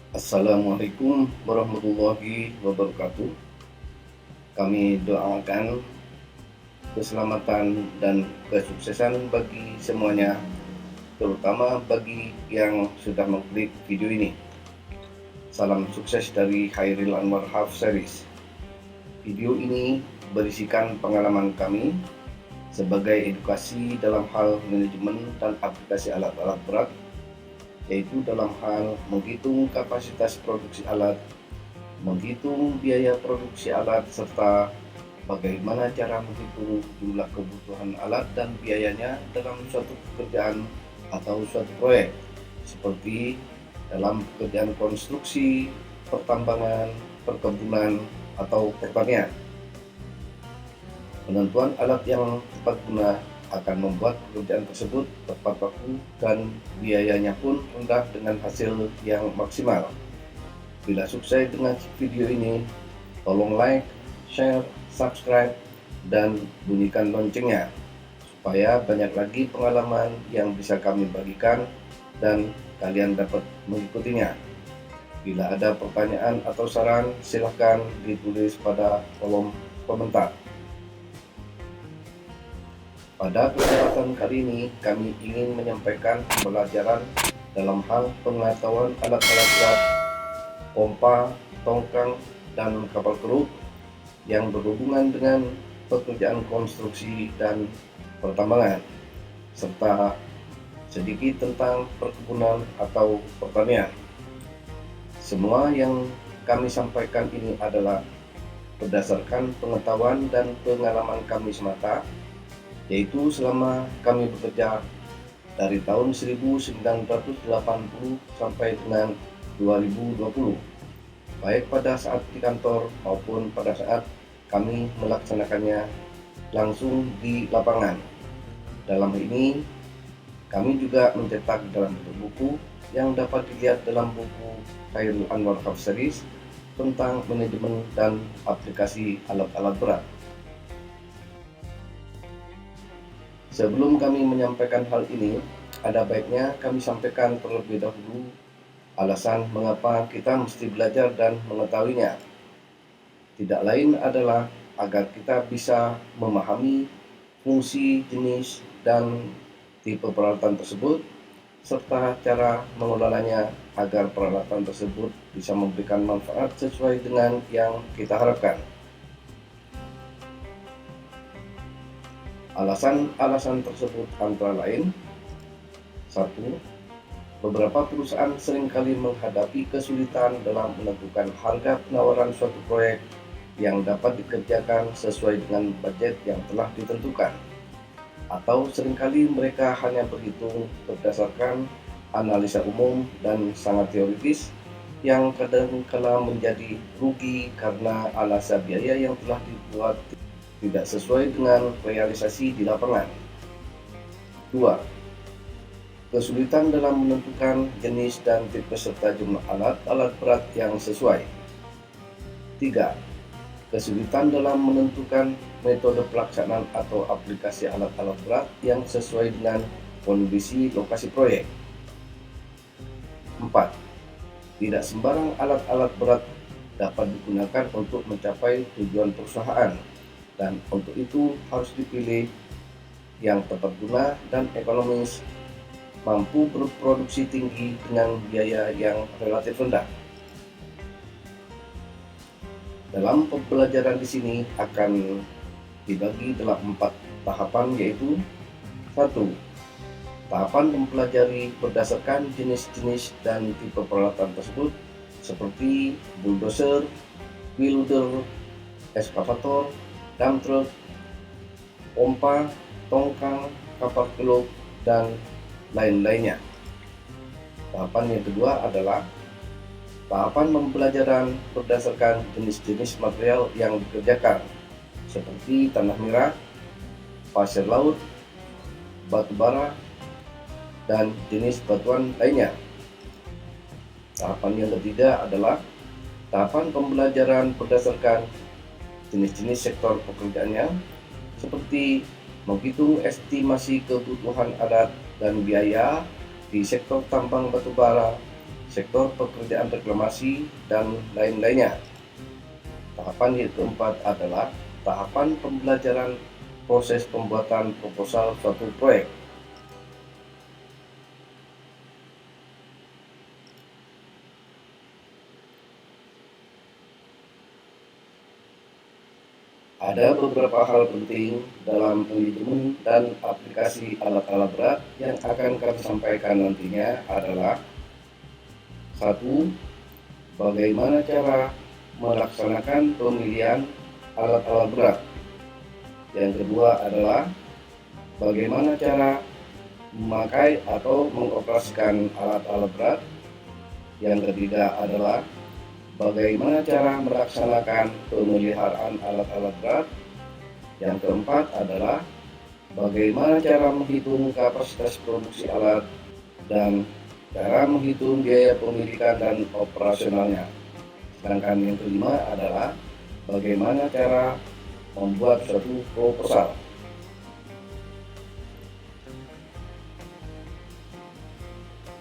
Assalamualaikum warahmatullahi wabarakatuh. Kami doakan keselamatan dan kesuksesan bagi semuanya, terutama bagi yang sudah mengklik video ini. Salam sukses dari Khairil Anwar Half Series. Video ini berisikan pengalaman kami sebagai edukasi dalam hal manajemen dan aplikasi alat-alat berat, yaitu dalam hal menghitung kapasitas produksi alat, menghitung biaya produksi alat, serta bagaimana cara menghitung jumlah kebutuhan alat dan biayanya dalam suatu pekerjaan atau suatu proyek, seperti dalam pekerjaan konstruksi, pertambangan, perkebunan, atau pertanian. Penentuan alat yang tepat guna akan membuat pekerjaan tersebut tepat waktu dan biayanya pun rendah dengan hasil yang maksimal. Bila sukses dengan video ini, tolong like, share, subscribe, dan bunyikan loncengnya supaya banyak lagi pengalaman yang bisa kami bagikan dan kalian dapat mengikutinya. Bila ada pertanyaan atau saran, silahkan ditulis pada kolom komentar. Pada kesempatan kali ini, kami ingin menyampaikan pembelajaran dalam hal pengetahuan alat-alat berat, pompa, tongkang, dan kapal keruk yang berhubungan dengan pekerjaan konstruksi dan pertambangan, serta sedikit tentang perkebunan atau pertanian. Semua yang kami sampaikan ini adalah berdasarkan pengetahuan dan pengalaman kami semata, yaitu selama kami bekerja dari tahun 1980 sampai dengan 2020, baik pada saat di kantor maupun pada saat kami melaksanakannya langsung di lapangan. Dalam hal ini, kami juga mencetak dalam bentuk buku yang dapat dilihat dalam buku Khairil Anwar Half Series tentang manajemen dan aplikasi alat-alat berat. Sebelum kami menyampaikan hal ini, ada baiknya kami sampaikan terlebih dahulu alasan mengapa kita mesti belajar dan mengetahuinya. Tidak lain adalah agar kita bisa memahami fungsi, jenis, dan tipe peralatan tersebut, serta cara mengelolanya agar peralatan tersebut bisa memberikan manfaat sesuai dengan yang kita harapkan. Alasan-alasan tersebut antara lain: 1. Beberapa perusahaan seringkali menghadapi kesulitan dalam menentukan harga penawaran suatu proyek yang dapat dikerjakan sesuai dengan budget yang telah ditentukan, atau seringkali mereka hanya berhitung berdasarkan analisa umum dan sangat teoritis yang kadang-kala menjadi rugi karena alasan biaya yang telah dibuat tidak sesuai dengan realisasi di lapangan. 2. Kesulitan dalam menentukan jenis dan tipe serta jumlah alat-alat berat yang sesuai. 3. Kesulitan dalam menentukan metode pelaksanaan atau aplikasi alat-alat berat yang sesuai dengan kondisi lokasi proyek. 4. Tidak sembarang alat-alat berat dapat digunakan untuk mencapai tujuan perusahaan, dan untuk itu harus dipilih yang tepat guna dan ekonomis, mampu berproduksi tinggi dengan biaya yang relatif rendah. Dalam pembelajaran di sini akan dibagi dalam 4 tahapan, yaitu: 1. Tahapan mempelajari berdasarkan jenis-jenis dan tipe peralatan tersebut, seperti bulldozer, wheel loader, eskavator, dump truck, pompa, tongkang, kapal keluk, dan lain-lainnya. Tahapan yang kedua adalah tahapan pembelajaran berdasarkan jenis-jenis material yang dikerjakan, seperti tanah merah, pasir laut, batu bara, dan jenis batuan lainnya. Tahapan yang ketiga adalah tahapan pembelajaran berdasarkan jenis-jenis sektor pekerjaannya, seperti menghitung estimasi kebutuhan alat dan biaya di sektor tambang batubara, sektor pekerjaan reklamasi, dan lain-lainnya. Tahapan yang keempat adalah tahapan pembelajaran proses pembuatan proposal suatu proyek. Ada beberapa hal penting dalam manajemen dan aplikasi alat-alat berat yang akan kami sampaikan nantinya adalah: satu, bagaimana cara melaksanakan pemilihan alat-alat berat. Yang kedua adalah bagaimana cara memakai atau mengoperasikan alat-alat berat. Yang ketiga adalah bagaimana cara melaksanakan pemeliharaan alat-alat berat. Yang keempat adalah bagaimana cara menghitung kapasitas produksi alat dan cara menghitung biaya pemilikan dan operasionalnya. Sedangkan yang kelima adalah bagaimana cara membuat suatu proposal.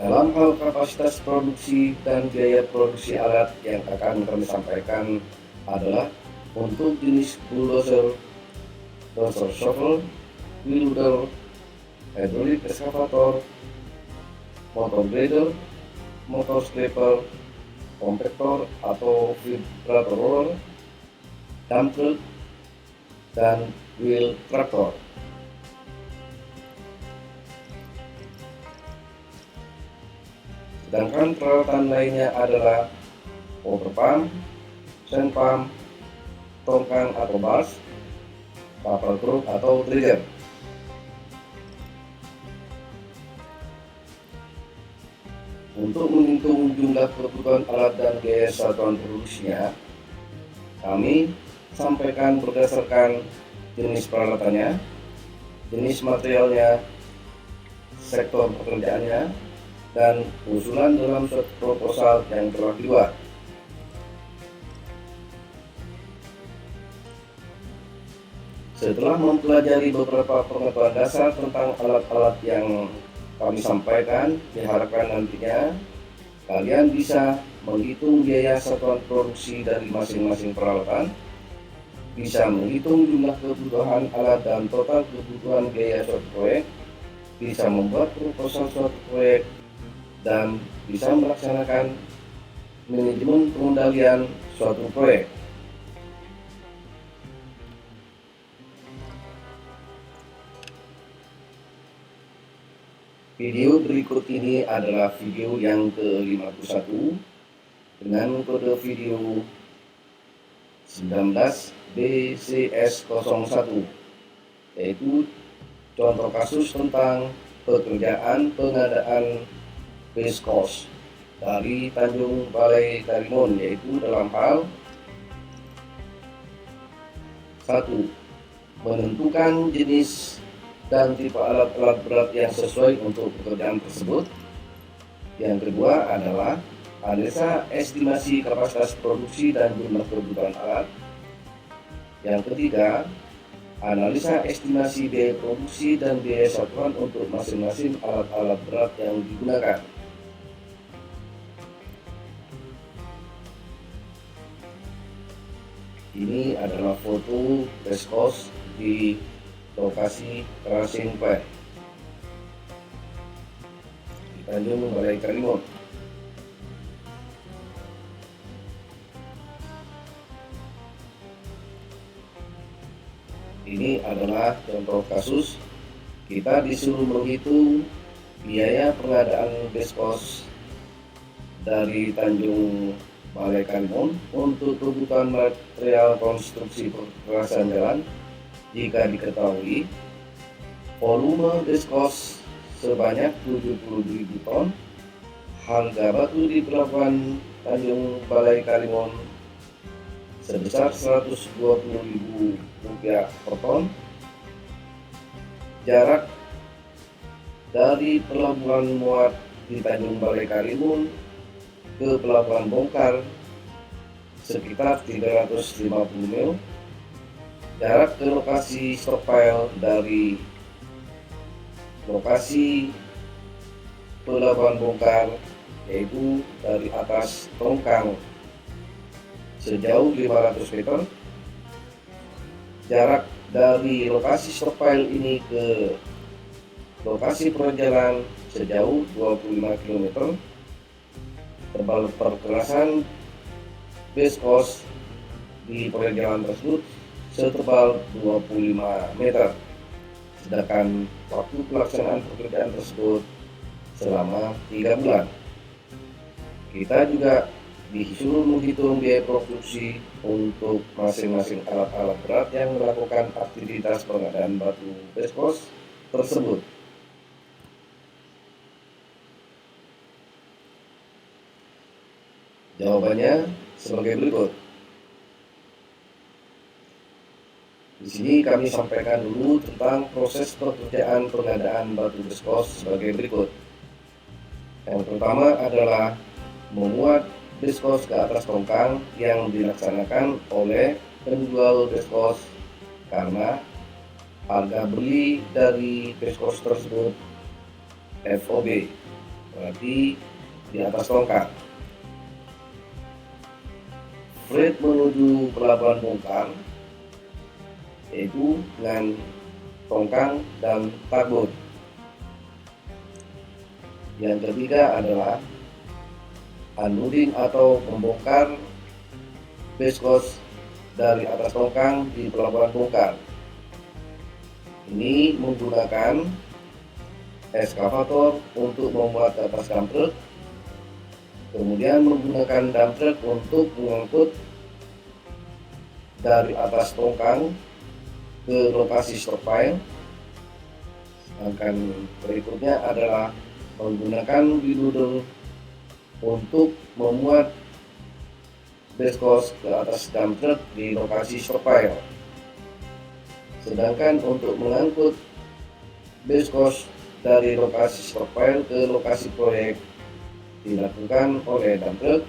Dalam hal kapasitas produksi dan biaya produksi alat yang akan kami sampaikan adalah untuk jenis bulldozer, dozer shovel, wheel loader, hydraulic excavator, motor grader, motor scraper, compactor atau vibrator roller, dump truck, dan wheel tractor. Sedangkan peralatan lainnya adalah water pump, sand pump, tongkang atau bars, kapal truk atau trigger. Untuk menghitung jumlah kebutuhan alat dan biaya satuan produksinya, kami sampaikan berdasarkan jenis peralatannya, jenis materialnya, sektor pekerjaannya, dan usulan dalam suatu proposal yang telah dibuat. Setelah mempelajari beberapa pengetahuan dasar tentang alat-alat yang kami sampaikan, diharapkan nantinya kalian bisa menghitung biaya satuan produksi dari masing-masing peralatan, bisa menghitung jumlah kebutuhan alat dan total kebutuhan biaya suatu proyek, bisa membuat proposal suatu proyek, dan bisa melaksanakan manajemen pengendalian suatu proyek. Video berikut ini adalah video yang ke-51 dengan kode video 19BCS01, yaitu contoh kasus tentang pekerjaan pengadaan base cost dari Tanjung Balai Karimun, yaitu dalam hal 1. Menentukan jenis dan tipe alat-alat berat yang sesuai untuk pekerjaan tersebut. Yang kedua adalah analisa estimasi kapasitas produksi dan jumlah kebutuhan alat. Yang ketiga, analisa estimasi biaya produksi dan biaya satuan untuk masing-masing alat-alat berat yang digunakan. Ini adalah foto base cost di lokasi crushing plant di Tanjung Balai Karimun. Ini adalah contoh kasus kita disuruh menghitung biaya pengadaan base cost dari Tanjung Balai Karimun untuk kebutuhan material konstruksi perkerasan jalan. Jika diketahui volume base cost sebanyak 70.000 ton, harga batu di pelabuhan Tanjung Balai Karimun sebesar Rp120.000 per ton, jarak dari pelabuhan muat di Tanjung Balai Karimun ke pelabuhan bongkar sekitar 350 mil, jarak ke lokasi stockpile dari lokasi pelabuhan bongkar yaitu dari atas tongkang sejauh 500 meter. Jarak dari lokasi stockpile ini ke lokasi perjalanan sejauh 25 km. Tebal perkerasan base coast di proyek jalan tersebut setebal 25 meter, sedangkan waktu pelaksanaan pekerjaan tersebut selama 3 bulan. Kita juga disuruh menghitung biaya produksi untuk masing-masing alat-alat berat yang melakukan aktivitas pengadaan batu base coast tersebut. Jawabannya sebagai berikut. Di sini kami sampaikan dulu tentang proses pekerjaan pengadaan batu base coast sebagai berikut. Yang pertama adalah memuat base coast ke atas tongkang yang dilaksanakan oleh penjual base coast karena harga beli dari base coast tersebut FOB, berarti di atas tongkang. Freight menuju pelabuhan bongkar yaitu dengan tongkang dan tugboat. Yang ketiga adalah unloading atau membongkar base coast dari atas tongkang di pelabuhan bongkar. Ini menggunakan eskavator untuk memuat ke atas dump truck, kemudian menggunakan dump truck untuk mengangkut dari atas tongkang ke lokasi stockpile. Sedangkan berikutnya adalah menggunakan wheel loader untuk memuat base coast ke atas dump truck di lokasi stockpile. Sedangkan untuk mengangkut base coast dari lokasi stockpile ke lokasi proyek dilakukan oleh dump truck.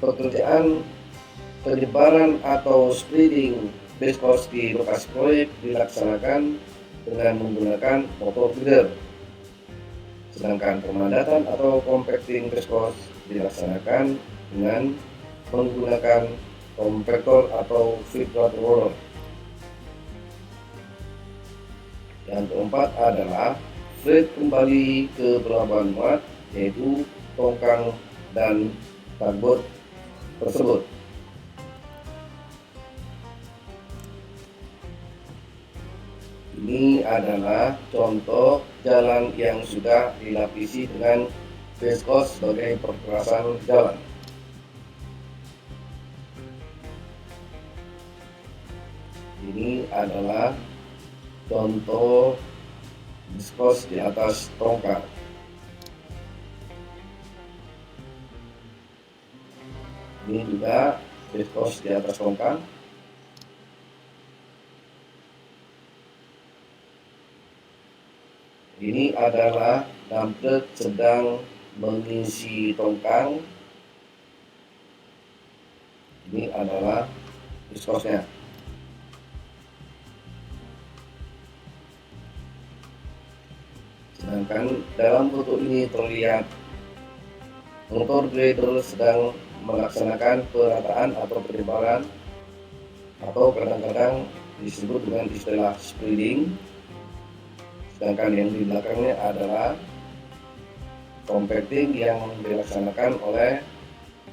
Pekerjaan penyebaran atau spreading base coast di lokasi proyek dilaksanakan dengan menggunakan motor grader. Sedangkan pemadatan atau compacting base coast dilaksanakan dengan menggunakan compactor atau vibrator roller. Yang keempat adalah freight kembali ke pelabuhan muat, yaitu tongkang dan tugboat tersebut. Ini adalah contoh jalan yang sudah dilapisi dengan base coast sebagai perkerasan jalan. Ini adalah contoh base coast di atas tongkang. Ini juga base coast di atas tongkang. Ini adalah dump truck sedang mengisi tongkang. Ini adalah base coast-nya. Sedangkan dalam foto ini terlihat motor grader sedang melaksanakan perataan atau penyebaran, atau kadang-kadang disebut dengan istilah spreading. Sedangkan yang di belakangnya adalah compacting yang dilaksanakan oleh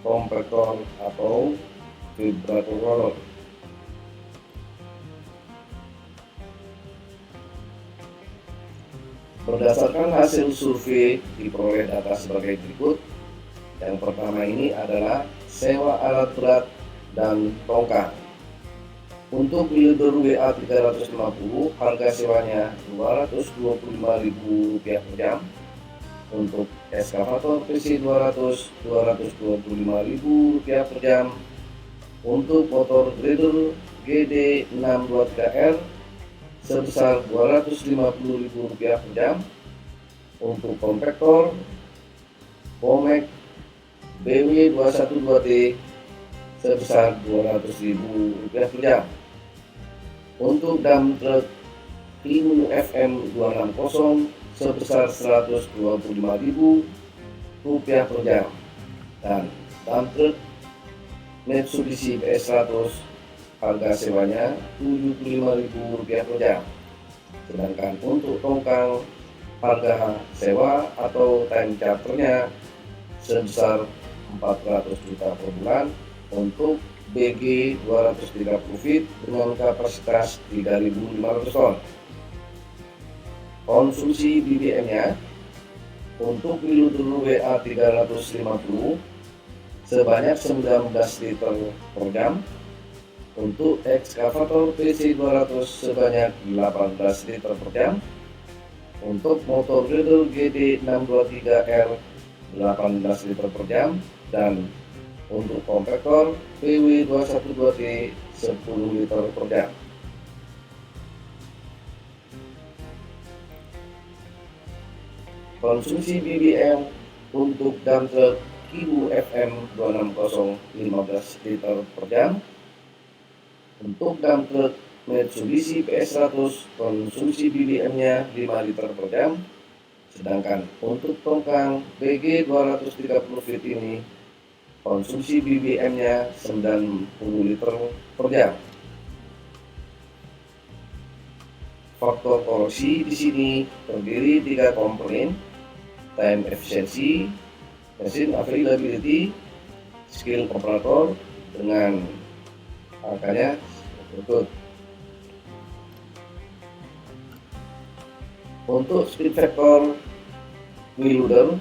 compactor atau vibrator roller. Berdasarkan hasil survei diperoleh data sebagai berikut. Yang pertama ini adalah sewa alat berat dan tongkang. Untuk wheel loader WA 350 harga sewanya Rp225.000 per jam. Untuk eskavator PC 200 Rp225.000 per jam. Untuk motor grader GD623R sebesar Rp250.000 per jam. Untuk kompaktor Pomek BW212T sebesar Rp200.000 per jam. Untuk dump truck Timu FM 260 sebesar Rp125.000 per jam, dan dump truck Mitsubishi PS100 harga sewanya Rp75.000 per jam. Sedangkan untuk tongkang harga sewa atau time charternya sebesar 400 juta per bulan untuk BG 230 feet dengan kapasitas 3.500 ton. Konsumsi BBM-nya untuk Wiluder WA 350 sebanyak 19 liter per jam, untuk ekskavator PC 200 sebanyak 18 liter per jam, untuk motor grader GD 623R 18 liter per jam, dan untuk kompaktor PW 212D 10 liter per jam. Konsumsi BBM untuk dump truck Kibu FM 260 15 liter per jam. Untuk dump truck Mitsubishi PS100 konsumsi BBM-nya 5 liter per jam. Sedangkan untuk tongkang BG 230 feet ini konsumsi BBM-nya 90 liter per jam. Faktor korosi di sini terdiri 3 komponen: time efficiency, machine availability, skill operator, dengan angkanya berikut. Untuk speed factor Wiluder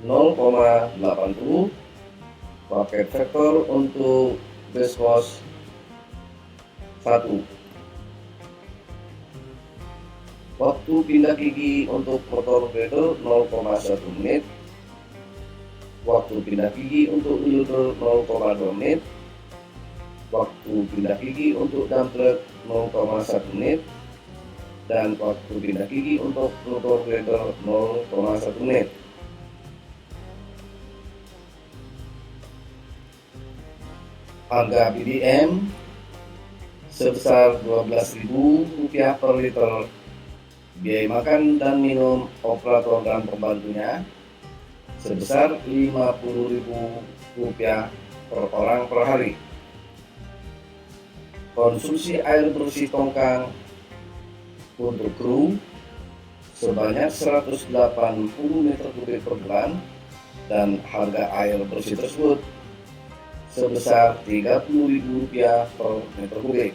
0,80, pocket factor untuk Beskos 1. Waktu pindah gigi untuk motor grader 0,1 menit. Waktu pindah gigi untuk Wiluder 0,2 menit. Waktu pindah gigi untuk dump truck 0,1 menit. Dan waktu pindah gigi untuk motor grader 0,1 menit. Harga BBM sebesar Rp12.000 per liter. Biaya makan dan minum operator dan pembantunya sebesar Rp50.000 per orang per hari. Konsumsi air bersih tongkang untuk kru sebanyak 180 meter kubik per bulan, dan harga air bersih tersebut sebesar Rp30.000 per meter kubik.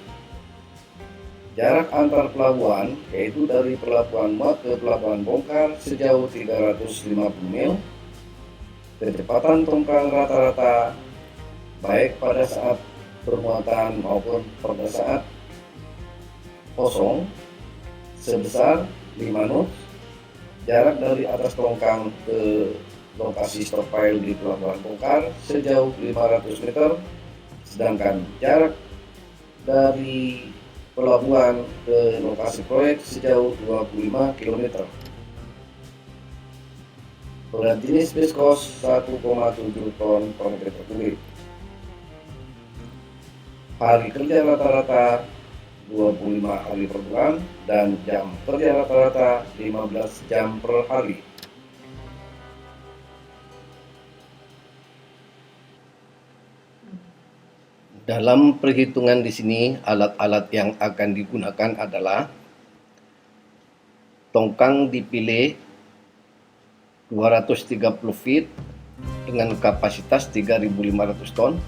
Jarak antar pelabuhan yaitu dari pelabuhan muat ke pelabuhan bongkar sejauh 350 mil. Kecepatan tongkang rata-rata baik pada saat bermuatan maupun pada saat kosong sebesar 5 knots. Jarak dari atas tongkang ke lokasi stockpile di pelabuhan bongkar sejauh 500 meter, sedangkan jarak dari pelabuhan ke lokasi proyek sejauh 25 km. Berat jenis Beskos 1,7 ton per meter kubik. Hari kerja rata-rata 25 hari per bulan, dan jam kerja rata-rata 15 jam per hari. Dalam perhitungan di sini, alat-alat yang akan digunakan adalah tongkang dipilih 230 feet dengan kapasitas 3.500 ton,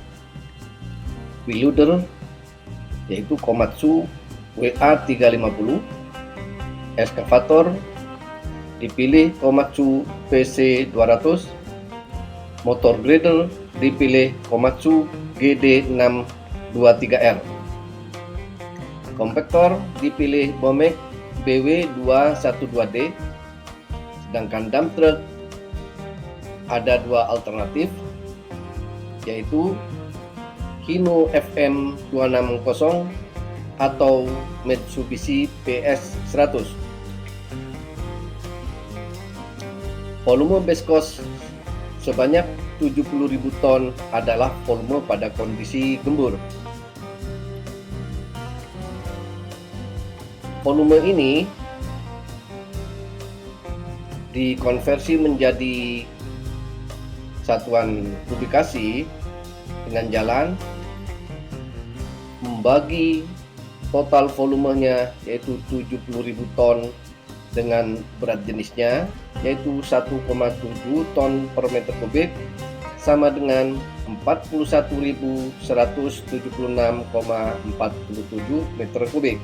Wiluder yaitu Komatsu WA 350, eskavator dipilih Komatsu PC 200, motor grader dipilih Komatsu GD 623R, kompaktor dipilih Bomek BW 212D, sedangkan dump truck ada 2 alternatif, yaitu Hino FM 260 atau Mitsubishi PS 100. Volume Beskos sebanyak 70.000 ton adalah volume pada kondisi gembur. Volume ini dikonversi menjadi satuan kubikasi dengan jalan membagi total volumenya yaitu 70.000 ton dengan berat jenisnya yaitu 1,7 ton per meter kubik sama dengan 41.176,47 meter kubik.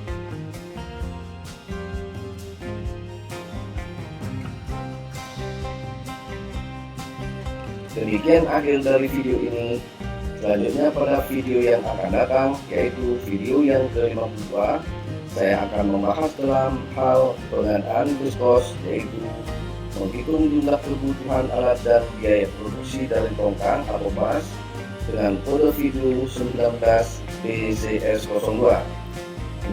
Demikian akhir dari video ini. Selanjutnya pada video yang akan datang, yaitu video yang ke-52, saya akan membahas dalam hal pengadaan bus kos, yaitu menghitung jumlah kebutuhan alat dan biaya produksi dari tongkang atau bus dengan kode video 19BCS02.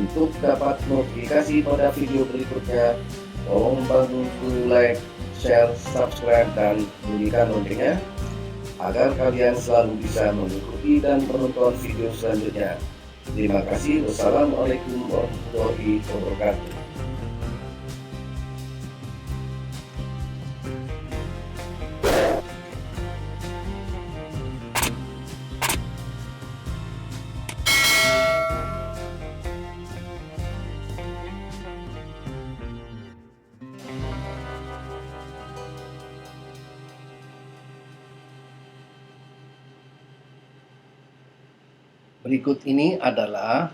Untuk dapat notifikasi pada video berikutnya, tolong bantu like, share, subscribe, dan bunyikan loncengnya agar kalian selalu bisa mengikuti dan menonton video selanjutnya. Terima kasih. Wassalamualaikum warahmatullahi wabarakatuh. Berikut ini adalah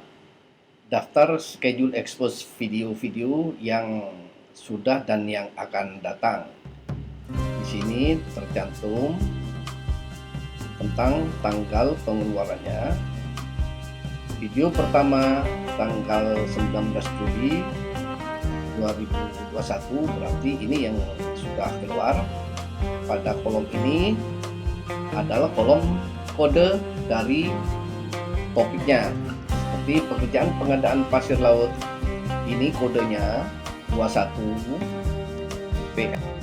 daftar schedule expose video-video yang sudah dan yang akan datang. Di sini tercantum tentang tanggal pengeluarannya. Video pertama tanggal 19 Juli 2021, berarti ini yang sudah keluar. Pada kolom ini adalah kolom kode dari topiknya, seperti pekerjaan pengadaan pasir laut. Ini kodenya 21 PM.